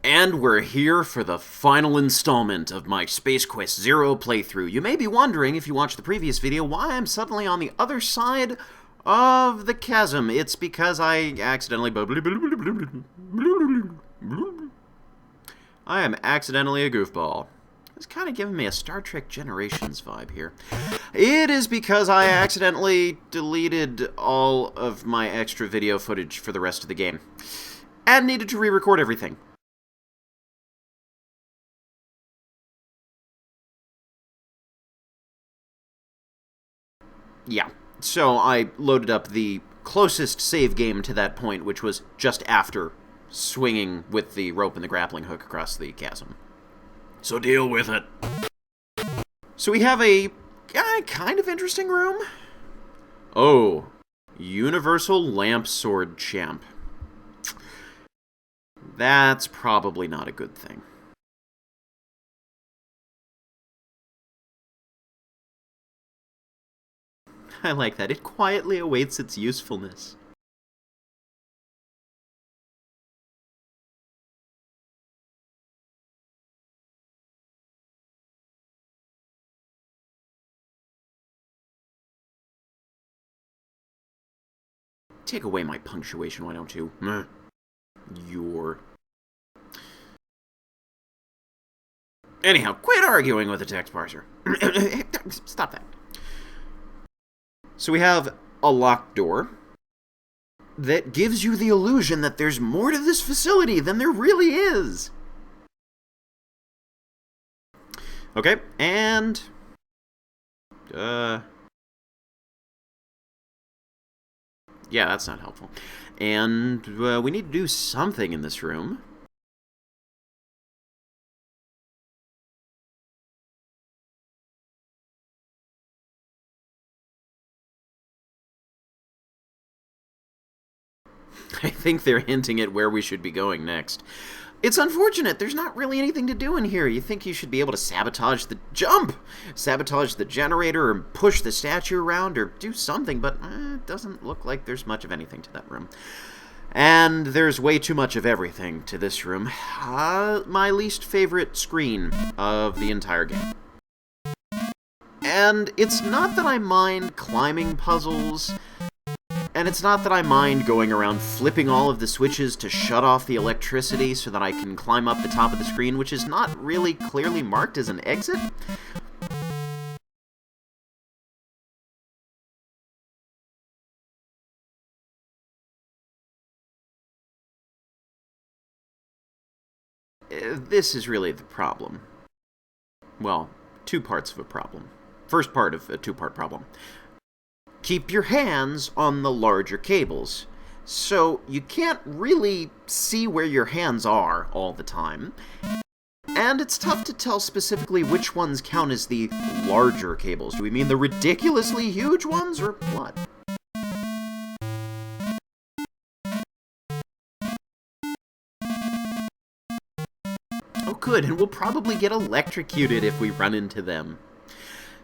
And we're here for the final installment of my Space Quest Zero playthrough. You may be wondering, if you watched the previous video, why I'm suddenly on the other side of the chasm. It's because I accidentally... I am accidentally a goofball. It's kind of giving me a Star Trek Generations vibe here. It is because I accidentally deleted all of my extra video footage for the rest of the game. And needed to re-record everything. Yeah, so I loaded up the closest save game to that point, which was just after swinging with the rope and the grappling hook across the chasm. So deal with it. So we have a kind of interesting room. Oh, Universal Lamp Sword Champ. That's probably not a good thing. I like that. It quietly awaits its usefulness. Take away my punctuation, why don't you? Your... Anyhow, quit arguing with the text parser. Stop that. So we have a locked door that gives you the illusion that there's more to this facility than there really is. Okay, and... yeah, that's not helpful. And we need to do something in this room. I think they're hinting at where we should be going next. It's unfortunate. There's not really anything to do in here. You think you should be able to sabotage the jump, sabotage the generator, or push the statue around, or do something, but it doesn't look like there's much of anything to that room. And there's way too much of everything to this room. My least favorite screen of the entire game. And it's not that I mind climbing puzzles, and it's not that I mind going around flipping all of the switches to shut off the electricity so that I can climb up the top of the screen, which is not really clearly marked as an exit. This is really the problem. Well, two parts of a problem. First part of a two-part problem. Keep your hands on the larger cables. So you can't really see where your hands are all the time. And it's tough to tell specifically which ones count as the larger cables. Do we mean the ridiculously huge ones, or what? Oh good, and we'll probably get electrocuted if we run into them.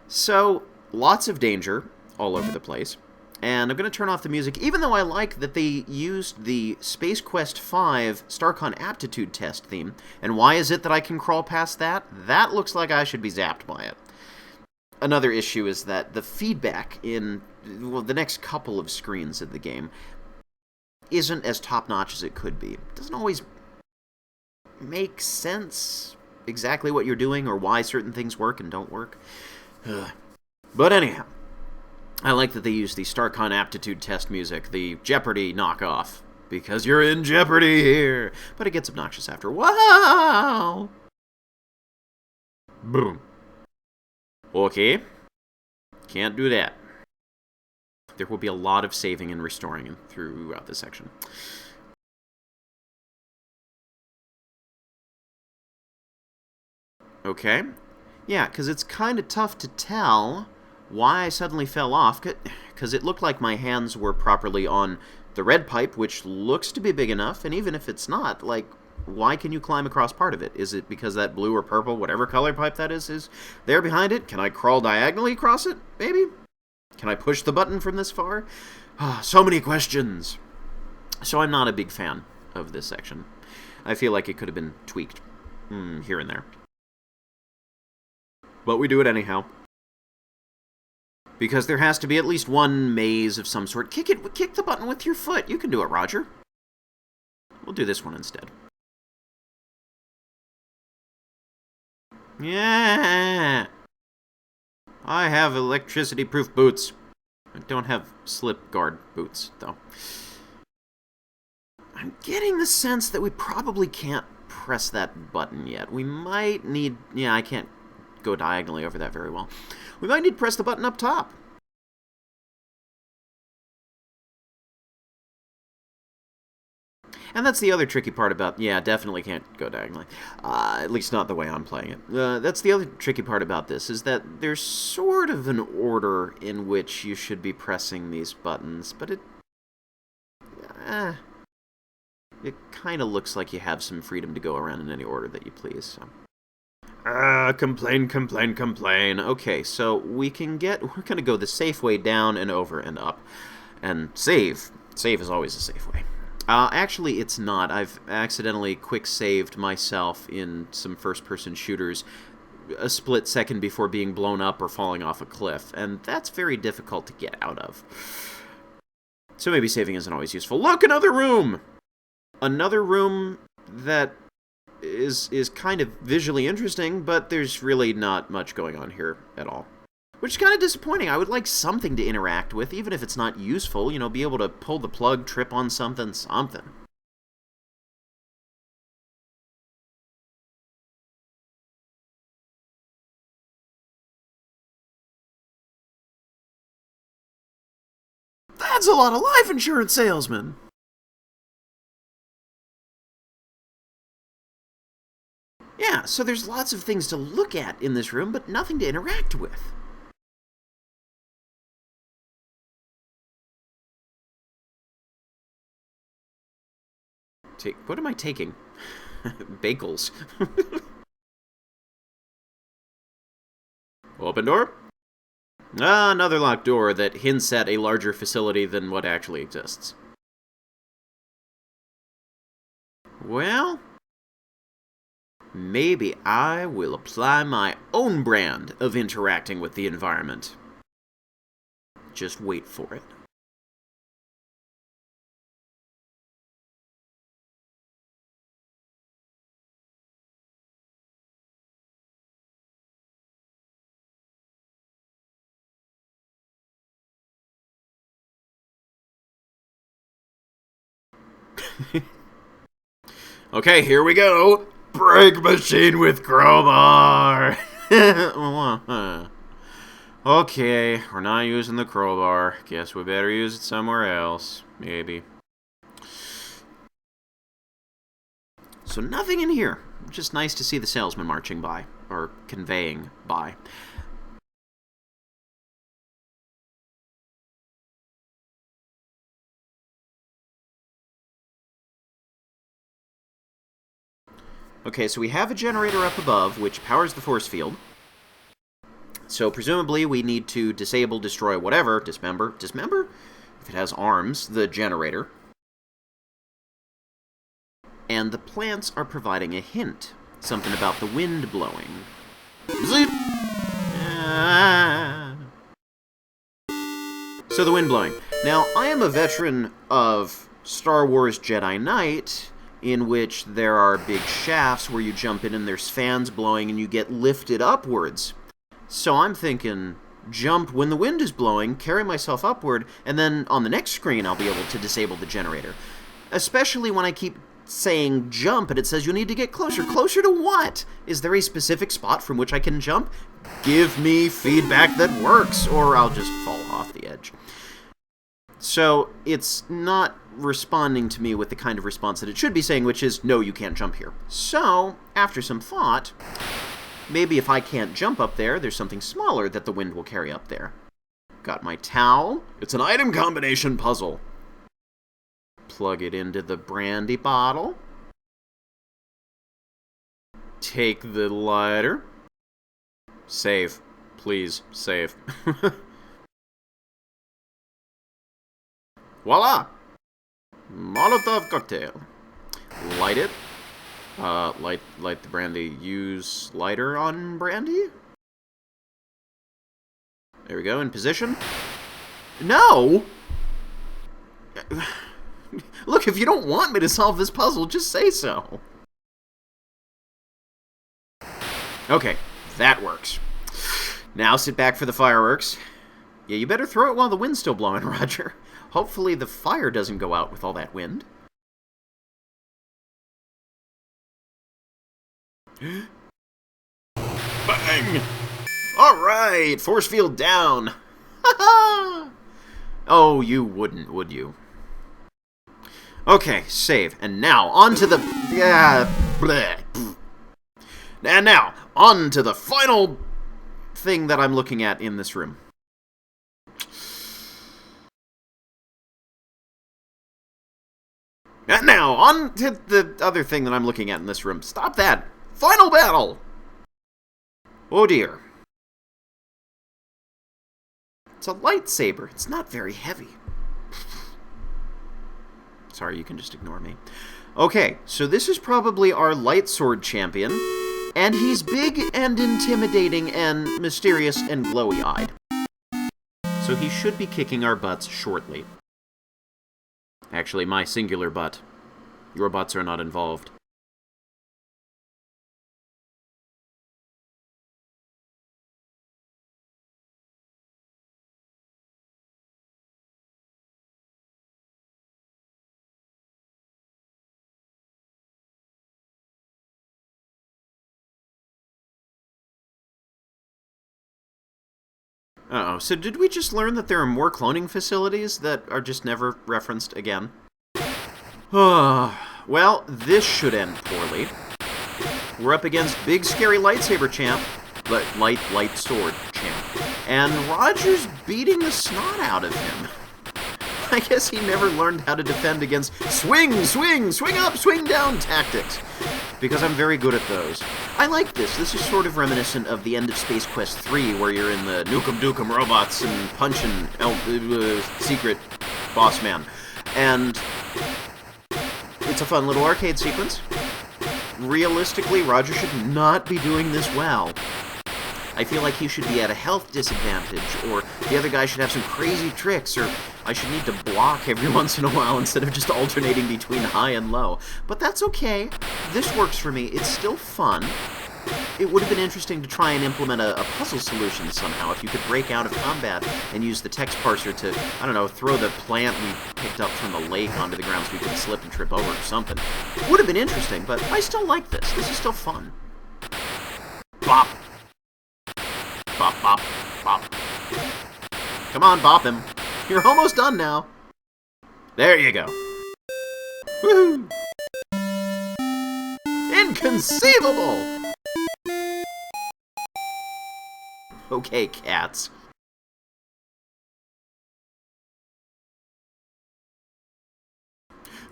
So, lots of danger all over the place. And I'm going to turn off the music, even though I like that they used the Space Quest V StarCon aptitude test theme. And why is it that I can crawl past that? That looks like I should be zapped by it. Another issue is that the feedback in, well, the next couple of screens of the game isn't as top-notch as it could be. It doesn't always make sense exactly what you're doing or why certain things work and don't work. But anyhow, I like that they use the StarCon aptitude test music, the Jeopardy knockoff, because you're in Jeopardy here. But it gets obnoxious after. Wow! Boom. Okay. Can't do that. There will be a lot of saving and restoring throughout this section. Okay. Yeah, because it's kind of tough to tell why I suddenly fell off, because it looked like my hands were properly on the red pipe, which looks to be big enough, and even if it's not, like, why can you climb across part of it? Is it because that blue or purple, whatever color pipe that is there behind it? Can I crawl diagonally across it, maybe? Can I push the button from this far? So many questions. So I'm not a big fan of this section. I feel like it could have been tweaked here and there. But we do it anyhow. Because there has to be at least one maze of some sort. Kick the button with your foot. You can do it, Roger. We'll do this one instead. Yeah! I have electricity-proof boots. I don't have slip guard boots, though. I'm getting the sense that we probably can't press that button yet. We might need... Yeah, I can't go diagonally over that very well. We might need to press the button up top. And that's the other tricky part about... Yeah, definitely can't go diagonally. At least not the way I'm playing it. That's the other tricky part about this, is that there's sort of an order in which you should be pressing these buttons, but it kind of looks like you have some freedom to go around in any order that you please, so... complain, complain, complain. Okay, so we're gonna go the safe way down and over and up. And save. Save is always a safe way. Actually, it's not. I've accidentally quick-saved myself in some first-person shooters a split second before being blown up or falling off a cliff, and that's very difficult to get out of. So maybe saving isn't always useful. Look, another room! Another room that is kind of visually interesting, but there's really not much going on here at all. Which is kind of disappointing. I would like something to interact with, even if it's not useful. You know, be able to pull the plug, trip on something. That's a lot of life insurance salesmen! Yeah, so there's lots of things to look at in this room, but nothing to interact with. What am I taking? Bagels. Open door? Another locked door that hints at a larger facility than what actually exists. Well, maybe I will apply my own brand of interacting with the environment. Just wait for it. Okay, here we go. Break machine with crowbar. Okay, we're not using the crowbar. Guess we better use it somewhere else. Maybe. So nothing in here. Just nice to see the salesman marching by. Or conveying by. Okay, so we have a generator up above, which powers the force field. So presumably we need to disable, destroy, whatever, dismember, if it has arms, the generator. And the plants are providing a hint. Something about the wind blowing. Zip! So the wind blowing. Now, I am a veteran of Star Wars Jedi Knight, in which there are big shafts where you jump in and there's fans blowing and you get lifted upwards. So I'm thinking, jump when the wind is blowing, carry myself upward, and then on the next screen I'll be able to disable the generator. Especially when I keep saying jump and it says you need to get closer. Closer to what? Is there a specific spot from which I can jump? Give me feedback that works, or I'll just fall off the edge. So it's not responding to me with the kind of response that it should be saying, which is, no, you can't jump here. So, after some thought, maybe if I can't jump up there, there's something smaller that the wind will carry up there. Got my towel. It's an item combination puzzle. Plug it into the brandy bottle. Take the lighter. Save. Please, save. Voila! Molotov cocktail. Light it. Light the brandy. Use lighter on brandy? There we go, in position. No! Look, if you don't want me to solve this puzzle, just say so. Okay, that works. Now sit back for the fireworks. Yeah, you better throw it while the wind's still blowing, Roger. Hopefully the fire doesn't go out with all that wind. Bang! Alright, force field down. Ha-ha! Oh, you wouldn't, would you? Okay, save. And now, on to the... And now, on to the final thing that I'm looking at in this room. And now, on to the other thing that I'm looking at in this room. Stop that! Final battle! Oh dear. It's a lightsaber. It's not very heavy. Sorry, you can just ignore me. Okay, so this is probably our light sword champion, and he's big and intimidating and mysterious and glowy-eyed. So he should be kicking our butts shortly. Actually, my singular butt. Your butts are not involved. Uh-oh, so did we just learn that there are more cloning facilities that are just never referenced again? Well, this should end poorly. We're up against big scary lightsaber champ, light sword champ, and Roger's beating the snot out of him. I guess he never learned how to defend against swing up, swing down tactics, because I'm very good at those. I like this. This is sort of reminiscent of the end of Space Quest 3, where you're in the Nukem Dukem robots and punching secret boss man. And it's a fun little arcade sequence. Realistically, Roger should not be doing this well. I feel like he should be at a health disadvantage, or the other guy should have some crazy tricks, or I should need to block every once in a while instead of just alternating between high and low. But that's okay. This works for me. It's still fun. It would have been interesting to try and implement a puzzle solution somehow, if you could break out of combat and use the text parser to, I don't know, throw the plant we picked up from the lake onto the ground so we could slip and trip over or something. It would have been interesting, but I still like this. This is still fun. Bop. Bop, bop, bop. Come on, bop him. You're almost done now. There you go. Woohoo! Inconceivable! Okay, cats.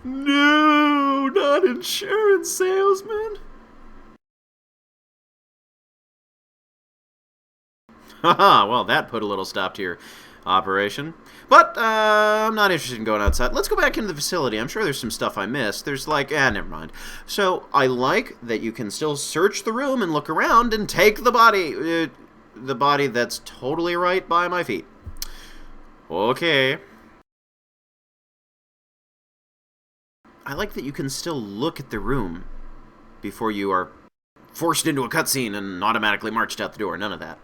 No, not insurance salesman. Haha, well, that put a little stop to your operation. But, I'm not interested in going outside. Let's go back into the facility. I'm sure there's some stuff I missed. There's like, never mind. So, I like that you can still search the room and look around and take the body that's totally right by my feet. Okay. I like that you can still look at the room before you are forced into a cutscene and automatically marched out the door. None of that.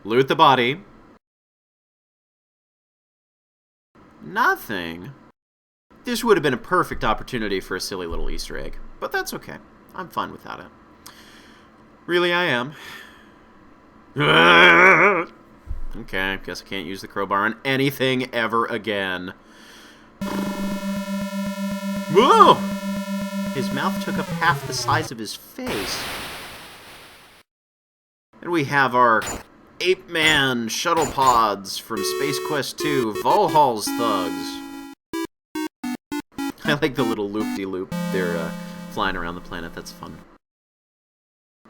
Loot the body. Nothing. This would have been a perfect opportunity for a silly little Easter egg, but that's okay. I'm fine without it. Really, I am. Okay, guess I can't use the crowbar on anything ever again. Whoa! His mouth took up half the size of his face. And we have our Ape-Man shuttle pods from Space Quest 2, Valhall's thugs. I like the little loop-de-loop. They're flying around the planet. That's fun.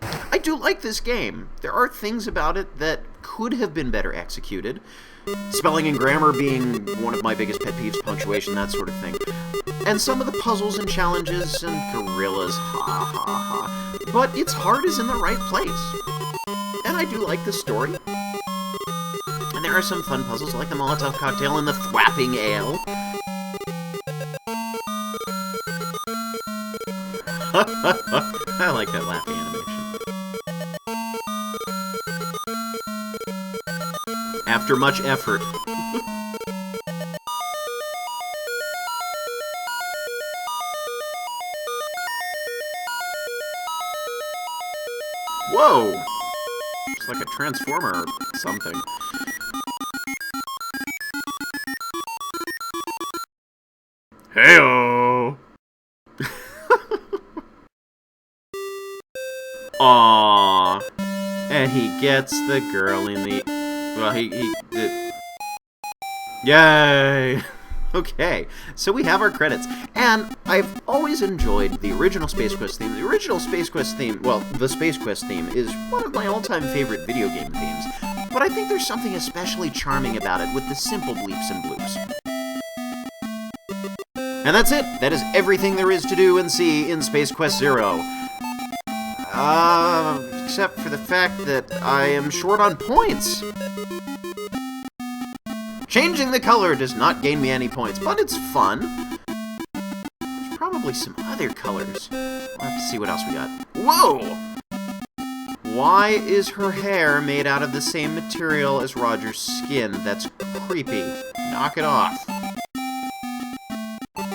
I do like this game. There are things about it that could have been better executed. Spelling and grammar being one of my biggest pet peeves, punctuation, that sort of thing. And some of the puzzles and challenges and gorillas, ha ha ha. But its heart is in the right place. And I do like the story. And there are some fun puzzles like the Molotov cocktail and the thwapping ale. I like that laughing animation. After much effort. Whoa! It's like a transformer or something. Heyo! Aww. And he gets the girl in the... Well, Yay! Okay, so we have our credits. And I've always enjoyed the original Space Quest theme. The original Space Quest theme, well, the Space Quest theme is one of my all-time favorite video game themes. But I think there's something especially charming about it with the simple bleeps and bloops. And that's it. That is everything there is to do and see in Space Quest Zero. Except for the fact that I am short on points. Changing the color does not gain me any points, but it's fun. There's probably some other colors. We'll have to see what else we got. Whoa! Why is her hair made out of the same material as Roger's skin? That's creepy. Knock it off.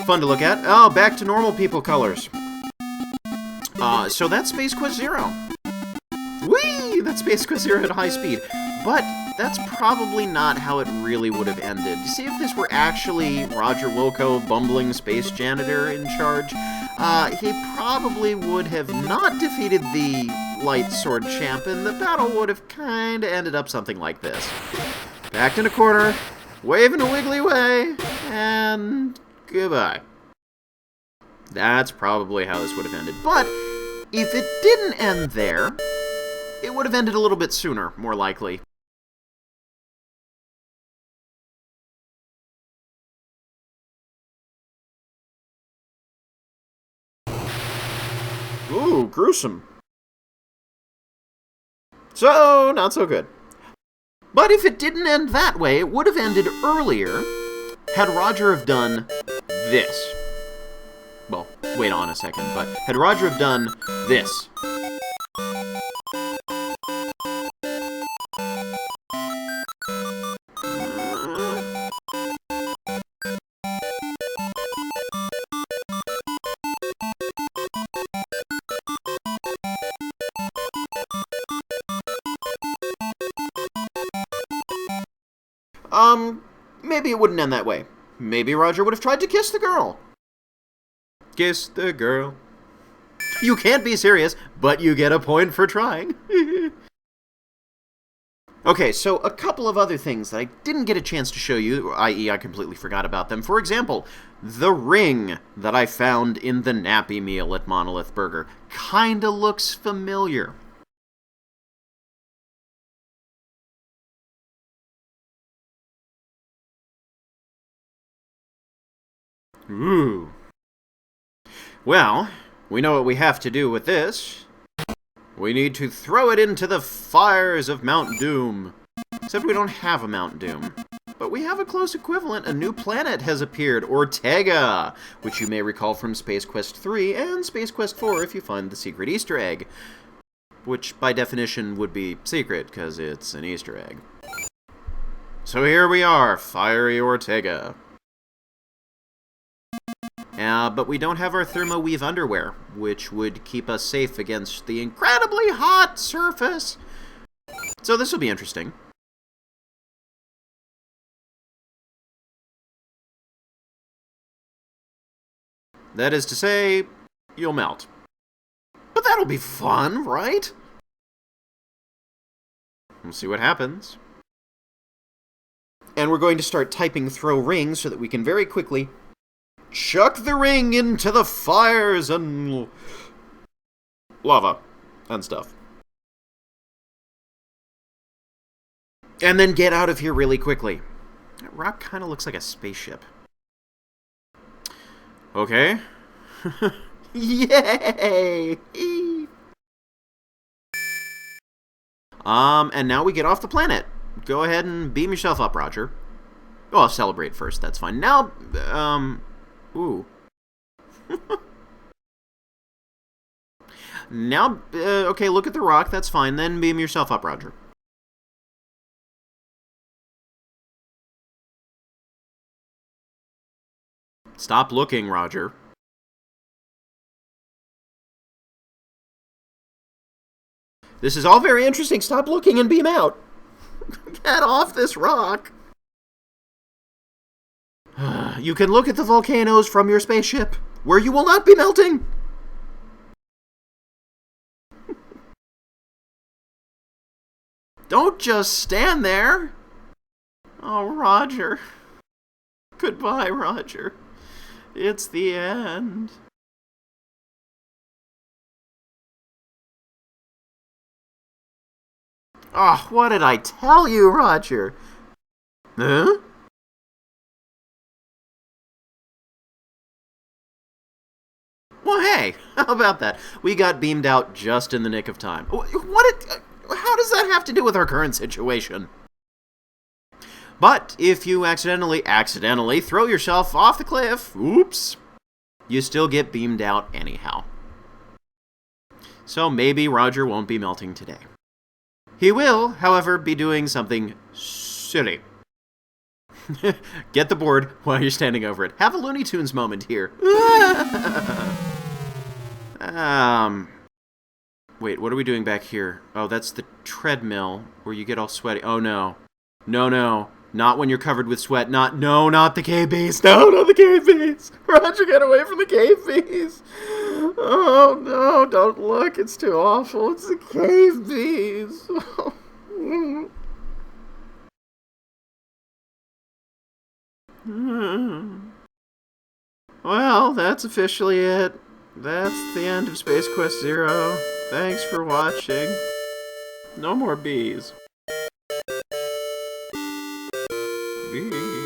Fun to look at. Oh, back to normal people colors. So that's Space Quest Zero. Whee! That's Space Quest Zero at high speed. But that's probably not how it really would have ended. See, if this were actually Roger Wilco, bumbling space janitor, in charge, he probably would have not defeated the light sword champ, and the battle would have kinda ended up something like this. Backed in a corner, waving a wiggly way, and goodbye. That's probably how this would have ended. But if it didn't end there, it would have ended a little bit sooner, more likely. Ooh, gruesome. So, not so good. But if it didn't end that way, it would have ended earlier had Roger have done this. Well, wait on a second, but had Roger have done this. Maybe it wouldn't end that way. Maybe Roger would have tried to kiss the girl. Kiss the girl. You can't be serious, but you get a point for trying. Okay, so a couple of other things that I didn't get a chance to show you, i.e. I completely forgot about them. For example, the ring that I found in the Nappy Meal at Monolith Burger kinda looks familiar. Ooh. Well, we know what we have to do with this. We need to throw it into the fires of Mount Doom. Except we don't have a Mount Doom. But we have a close equivalent. A new planet has appeared, Ortega, which you may recall from Space Quest 3 and Space Quest 4 if you find the secret Easter egg. Which, by definition, would be secret, because it's an Easter egg. So here we are, Fiery Ortega. But we don't have our thermoweave underwear, which would keep us safe against the incredibly hot surface. So this will be interesting. That is to say, you'll melt. But that'll be fun, right? We'll see what happens. And we're going to start typing throw ring so that we can very quickly chuck the ring into the fires and lava and stuff. And then get out of here really quickly. That rock kind of looks like a spaceship. Okay. Yay! And now we get off the planet. Go ahead and beam yourself up, Roger. Oh, I'll celebrate first, that's fine. Now, ooh. Now, okay, look at the rock, that's fine. Then beam yourself up, Roger. Stop looking, Roger. This is all very interesting. Stop looking and beam out. Get off this rock. You can look at the volcanoes from your spaceship, where you will not be melting. Don't just stand there. Oh, Roger. Goodbye, Roger. It's the end. Oh, what did I tell you, Roger? Huh? Well, hey, how about that? We got beamed out just in the nick of time. How does that have to do with our current situation? But if you accidentally throw yourself off the cliff, oops, you still get beamed out anyhow. So maybe Roger won't be melting today. He will, however, be doing something silly. Get the board while you're standing over it. Have a Looney Tunes moment here. Wait, what are we doing back here? Oh, that's the treadmill where you get all sweaty. Oh, no. No. Not when you're covered with sweat. Not the cave bees. No, not the cave bees. Roger, get away from the cave bees. Oh, no, don't look. It's too awful. It's the cave bees. Well, that's officially it. That's the end of Space Quest Zero. Thanks for watching. No more bees. Bees.